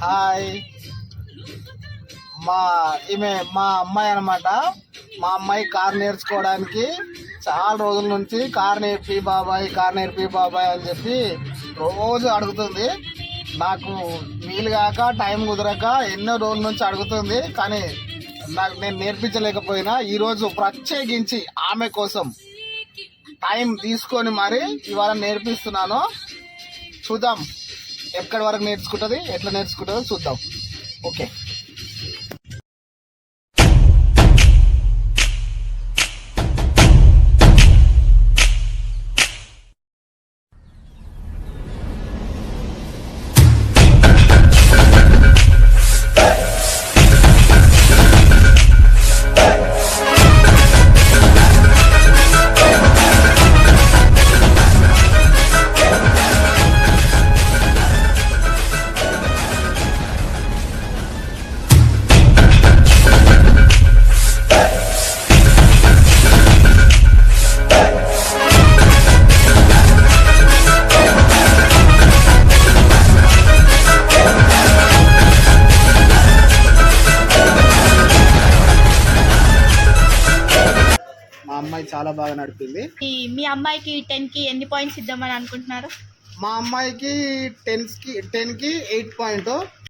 Hi. మా మా అమ్మాయి అనమాట. మా అమ్మాయి కార్ నేర్చుకోవడానికి చాలా రోజుల నుంచి కార్ నేర్పి బాబాయ్ అని చెప్పి రోజు అడుగుతుంది. నాకు వీలు కాక టైం కుదరక ఎన్నో రోజుల నుంచి అడుగుతుంది. కానీ నేను నేర్పించలేకపోయినా ఈరోజు ప్రత్యేకించి ఆమె కోసం టైం తీసుకొని మరి ఇవాళ నేర్పిస్తున్నాను. చూద్దాం ఎక్కడి వరకు నేర్చుకుంటుంది, ఎట్లా నేర్చుకుంటుందో చూద్దాం. ఓకే. మా అమ్మాయి చాలా బాగా నడిపింది. మీ అమ్మాయికి 10 కి ఎన్ని పాయింట్స్ ఇద్దామని అనుకుంటున్నారు? మా అమ్మాయికి 10కి 8 పాయింట్.